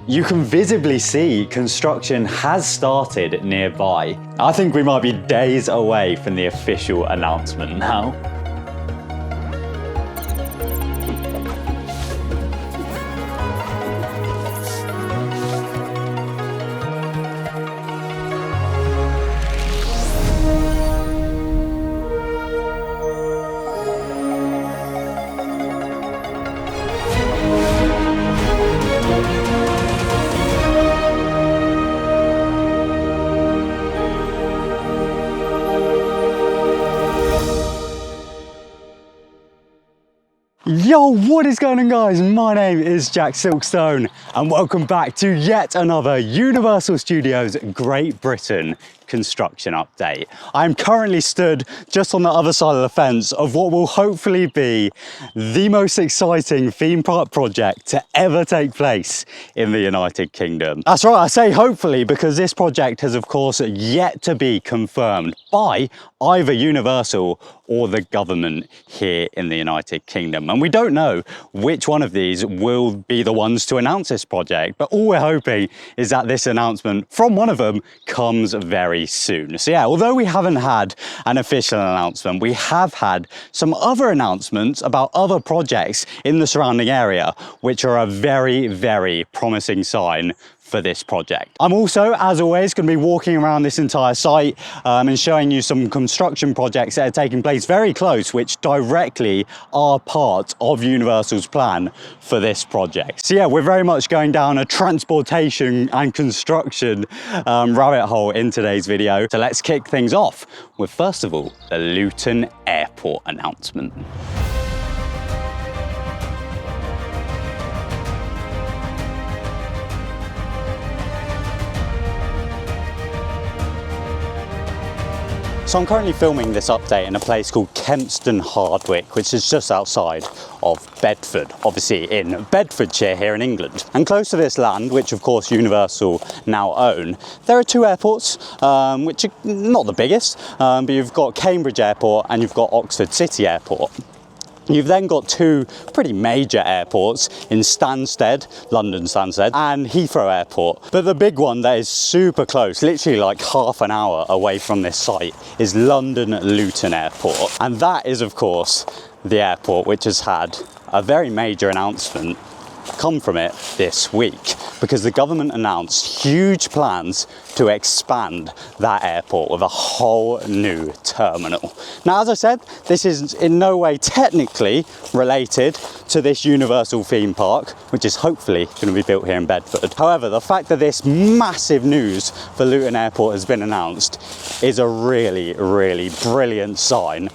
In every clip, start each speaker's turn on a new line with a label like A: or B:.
A: You can visibly see construction has started nearby. I think we might be days away from the official announcement now. Yo, what is going on guys? My name is TheJackSilkstone and welcome back to yet another Universal Studios Great Britain construction update. I'm currently stood just on the other side of the fence of what will hopefully be the most exciting theme park project to ever take place in the United Kingdom. That's right, I say hopefully because this project has of course yet to be confirmed by either Universal or the government here in the United Kingdom. And we don't know which one of these will be the ones to announce this project, but all we're hoping is that this announcement from one of them comes very soon. So yeah, although we haven't had an official announcement, we have had some other announcements about other projects in the surrounding area, which are a very, very promising sign for this project. I'm also, as always, going to be walking around this entire site and showing you some construction projects that are taking place very close, which directly are part of Universal's plan for this project. So yeah, we're very much going down a transportation and construction rabbit hole in today's video. So let's kick things off with, first of all, the Luton Airport announcement. So I'm currently filming this update in a place called Kempston Hardwick, which is just outside of Bedford, obviously in Bedfordshire here in England. And close to this land, which of course Universal now own, there are two airports, which are not the biggest, but you've got Cambridge Airport and you've got Oxford City Airport. You've then got two pretty major airports in Stansted, London Stansted, and Heathrow Airport. But the big one that is super close, literally like half an hour away from this site, is London Luton Airport. And that is, of course, the airport which has had a very major announcement come from it this week, because the government announced huge plans to expand that airport with a whole new terminal. Now, as I said, this is in no way technically related to this Universal theme park, which is hopefully going to be built here in Bedford. However, the fact that this massive news for Luton Airport has been announced is a really, really brilliant sign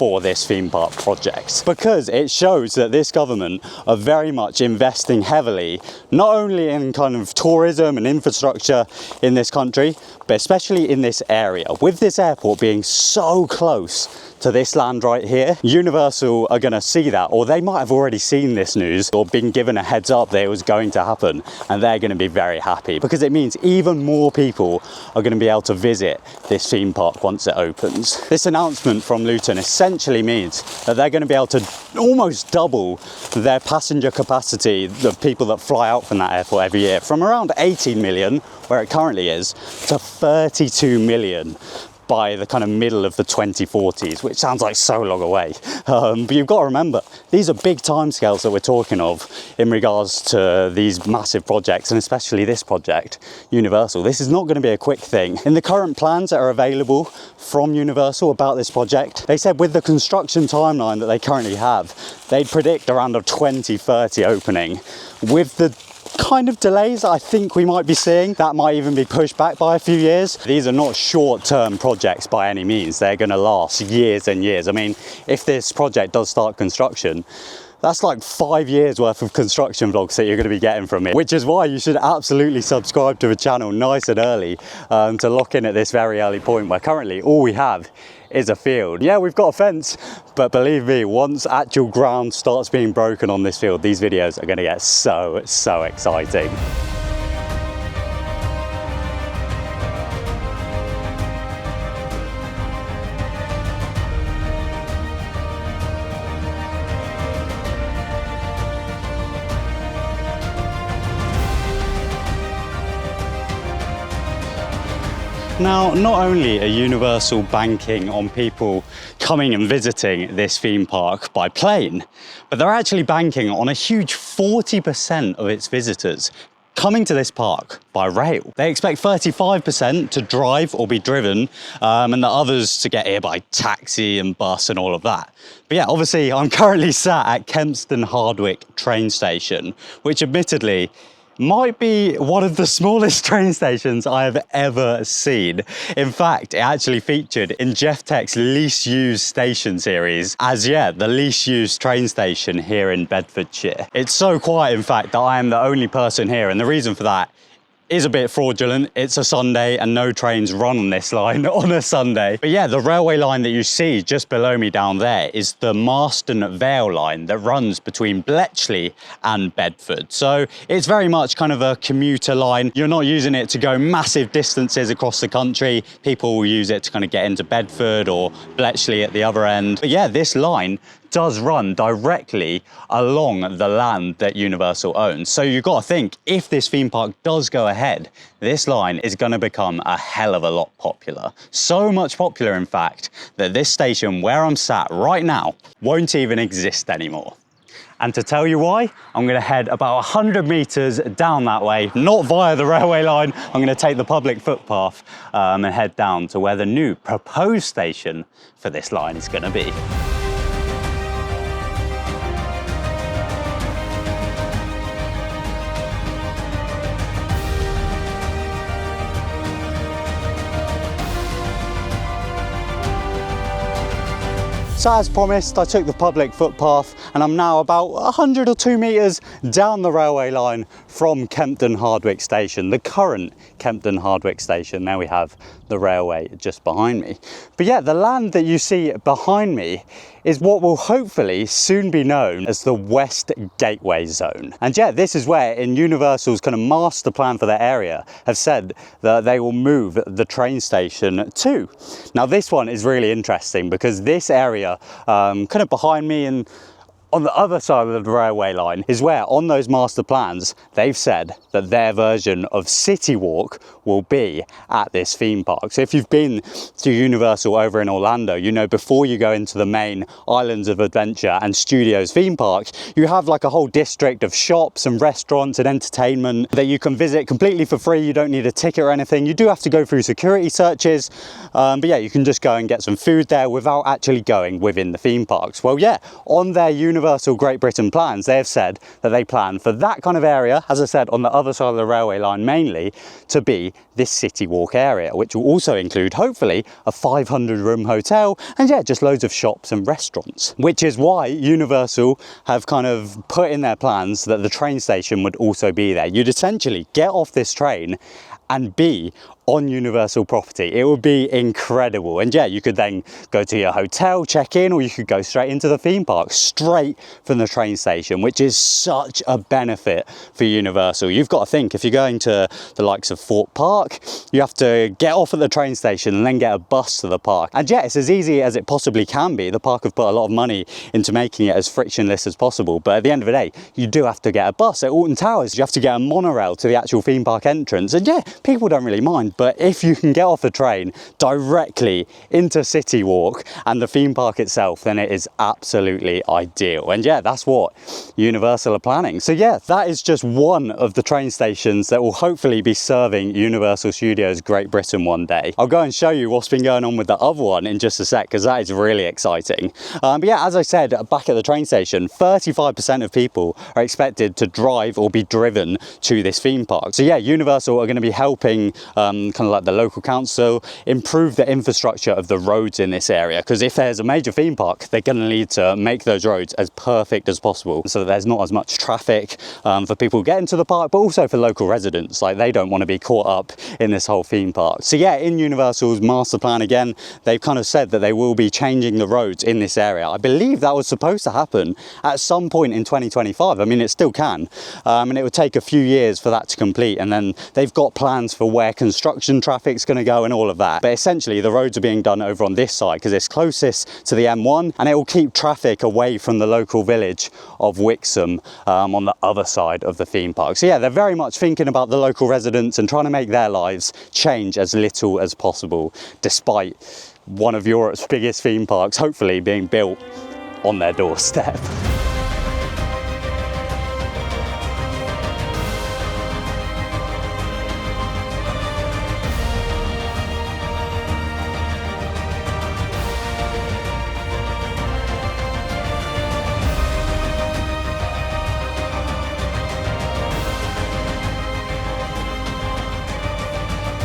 A: for this theme park project, because it shows that this government are very much investing heavily, not only in kind of tourism and infrastructure in this country, but especially in this area. With this airport being so close to this land right here, Universal are going to see that, or they might have already seen this news or been given a heads up that it was going to happen, and they're going to be very happy because it means even more people are going to be able to visit this theme park once it opens. This announcement from Luton essentially means that they're going to be able to almost double their passenger capacity of people that fly out from that airport every year, from around 18 million, where it currently is, to 32 million by the kind of middle of the 2040s, which sounds like so long away. But you've got to remember, these are big timescales that we're talking of in regards to these massive projects, and especially this project, Universal. This is not going to be a quick thing. In the current plans that are available from Universal about this project, they said with the construction timeline that they currently have, they'd predict around a 2030 opening. With the kind of delays I think we might be seeing, that might even be pushed back by a few years. These are not short-term projects by any means. They're going to last years and years. I mean, if this project does start construction, that's like 5 years worth of construction vlogs that you're going to be getting from me, which is why you should absolutely subscribe to the channel nice and early to lock in at this very early point, where currently all we have is a field. Yeah, we've got a fence, but believe me, once actual ground starts being broken on this field, these videos are going to get so exciting. Now, not only are Universal banking on people coming and visiting this theme park by plane, but they're actually banking on a huge 40% of its visitors coming to this park by rail. They expect 35% to drive or be driven, and the others to get here by taxi and bus and all of that. But yeah, obviously I'm currently sat at Kempston Hardwick train station, which admittedly might be one of the smallest train stations I have ever seen. In fact, it actually featured in Jeff Tech's least used station series as yet the least used train station here in Bedfordshire. It's so quiet, in fact, that I am the only person here, and the reason for that is a bit fraudulent. It's a Sunday and no trains run on this line on a Sunday. But yeah, the railway line that you see just below me down there is the Marston Vale line that runs between Bletchley and Bedford. So it's very much kind of a commuter line. You're not using it to go massive distances across the country. People will use it to kind of get into Bedford or Bletchley at the other end. But yeah, this line does run directly along the land that Universal owns. So you've got to think, if this theme park does go ahead, this line is going to become a hell of a lot popular. So much popular, in fact, that this station where I'm sat right now won't even exist anymore. And to tell you why, I'm going to head about 100 meters down that way, not via the railway line. I'm going to take the public footpath and head down to where the new proposed station for this line is going to be. So as promised, I took the public footpath and I'm now about 100 or 2 meters down the railway line from Kempston Hardwick station, the current Kempston Hardwick station. Now we have the railway just behind me. But yeah, the land that you see behind me is what will hopefully soon be known as the West Gateway Zone. And yeah, this is where in Universal's kind of master plan for their area have said that they will move the train station to. Now this one is really interesting because this area kind of behind me and on the other side of the railway line is where on those master plans they've said that their version of City Walk will be at this theme park. So if you've been to Universal over in Orlando, you know before you go into the main Islands of Adventure and Studios theme park, you have like a whole district of shops and restaurants and entertainment that you can visit completely for free. You don't need a ticket or anything. You do have to go through security searches, but yeah, you can just go and get some food there without actually going within the theme parks. Well, yeah, on their Universal Great Britain plans, they have said that they plan for that kind of area, as I said, on the other side of the railway line mainly, to be this City Walk area, which will also include hopefully a 500-room hotel and yeah, just loads of shops and restaurants. Which is why Universal have kind of put in their plans that the train station would also be there. You'd essentially get off this train and be on Universal property. It would be incredible. And yeah, you could then go to your hotel, check in, or you could go straight into the theme park, straight from the train station, which is such a benefit for Universal. You've got to think, if you're going to the likes of Fort Park, you have to get off at the train station and then get a bus to the park. And yeah, it's as easy as it possibly can be. The park have put a lot of money into making it as frictionless as possible. But at the end of the day, you do have to get a bus. At Alton Towers, you have to get a monorail to the actual theme park entrance. And yeah, people don't really mind. But if you can get off the train directly into City Walk and the theme park itself, then it is absolutely ideal. And yeah, that's what Universal are planning. So yeah, that is just one of the train stations that will hopefully be serving Universal Studios Great Britain one day. I'll go and show you what's been going on with the other one in just a sec, because that is really exciting. But yeah, as I said, back at the train station, 35% of people are expected to drive or be driven to this theme park. So yeah, Universal are going to be helping kind of like the local council improve the infrastructure of the roads in this area, because if there's a major theme park, they're going to need to make those roads as perfect as possible so that there's not as much traffic for people getting to the park, but also for local residents. Like, they don't want to be caught up in this whole theme park. So yeah, in Universal's master plan again, they've kind of said that they will be changing the roads in this area. I believe that was supposed to happen at some point in 2025. I mean, it still can, and it would take a few years for that to complete, and then they've got plans for where construction construction traffic's going to go and all of that. But essentially the roads are being done over on this side because it's closest to the M1, and it will keep traffic away from the local village of Wixham on the other side of the theme park. So yeah, they're very much thinking about the local residents and trying to make their lives change as little as possible, despite one of Europe's biggest theme parks hopefully being built on their doorstep.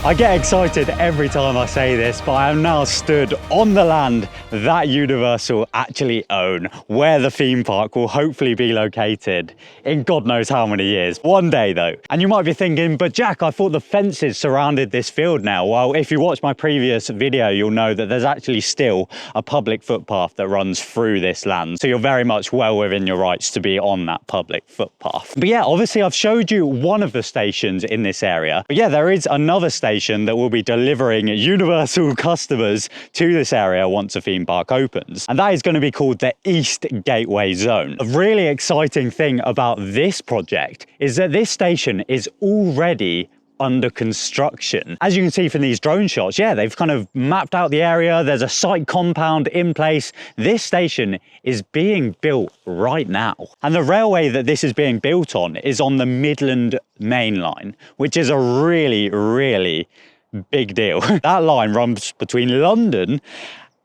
A: I get excited every time I say this, but I am now stood on the land that Universal actually own, where the theme park will hopefully be located in God knows how many years. One day though. And you might be thinking, but Jack, I thought the fences surrounded this field now. Well, if you watch my previous video, you'll know that there's actually still a public footpath that runs through this land. So you're very much well within your rights to be on that public footpath. But yeah, obviously I've showed you one of the stations in this area. But yeah, there is another station that will be delivering Universal customers to this area once a theme park opens, and that is going to be called the East Gateway Zone. A really exciting thing about this project is that this station is already under construction. As you can see from these drone shots, yeah, they've kind of mapped out the area. There's a site compound in place. This station is being built right now. And the railway that this is being built on is on the Midland Main Line, which is a really, really big deal. That line runs between London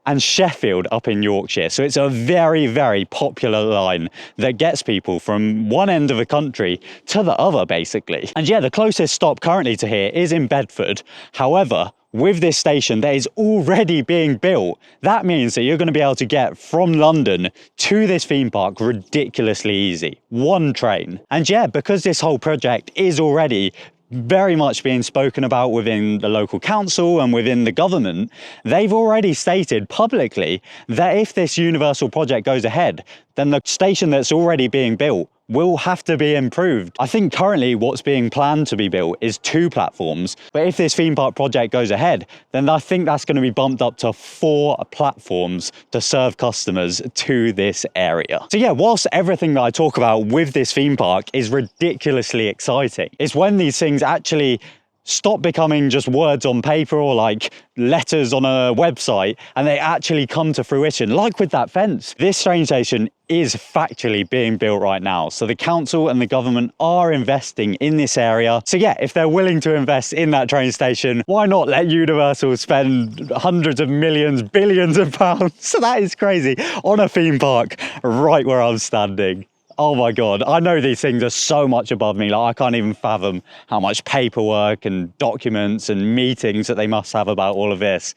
A: and Sheffield up in Yorkshire. So it's a very, very popular line that gets people from one end of the country to the other, basically. And yeah, the closest stop currently to here is in Bedford. However, with this station that is already being built, that means that you're going to be able to get from London to this theme park ridiculously easy. One train. And yeah, because this whole project is already very much being spoken about within the local council and within the government, they've already stated publicly that if this Universal project goes ahead, then the station that's already being built will have to be improved. I think currently what's being planned to be built is 2 platforms, but if this theme park project goes ahead, then I think that's going to be bumped up to 4 platforms to serve customers to this area. So yeah, whilst everything that I talk about with this theme park is ridiculously exciting, it's when these things actually stop becoming just words on paper or like letters on a website and they actually come to fruition, like with that fence. This train station is factually being built right now. So the council and the government are investing in this area. So yeah, if they're willing to invest in that train station, why not let Universal spend hundreds of millions, billions of pounds? So that is crazy, on a theme park right where I'm standing. Oh my God, I know these things are so much above me. Like, I can't even fathom how much paperwork and documents and meetings that they must have about all of this.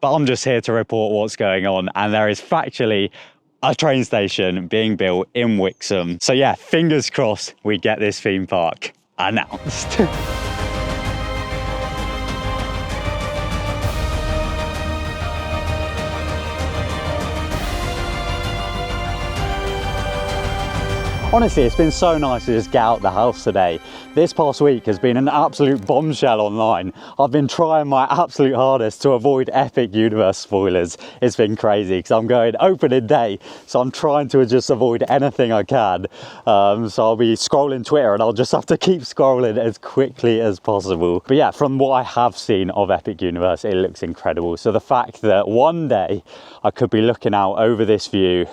A: But I'm just here to report what's going on. And there is factually a train station being built in Wixham. So yeah, fingers crossed we get this theme park announced. Honestly, it's been so nice to just get out the house today. This past week has been an absolute bombshell online. I've been trying my absolute hardest to avoid epic universe spoilers. It's been crazy because I'm going opening day, so I'm trying to just avoid anything I can. So I'll be scrolling Twitter and I'll just have to keep scrolling as quickly as possible. But yeah, from what I have seen of Epic Universe, it looks incredible. So the fact that one day I could be looking out over this view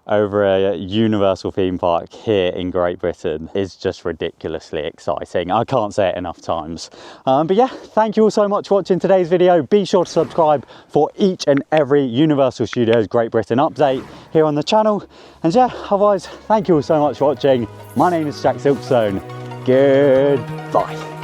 A: over a Universal theme park here in Great Britain is just ridiculously exciting. I can't say it enough times. But yeah, thank you all so much for watching today's video. Be sure to subscribe for each and every Universal Studios Great Britain update here on the channel. And yeah, otherwise, thank you all so much for watching. My name is Jack Silkstone. Goodbye.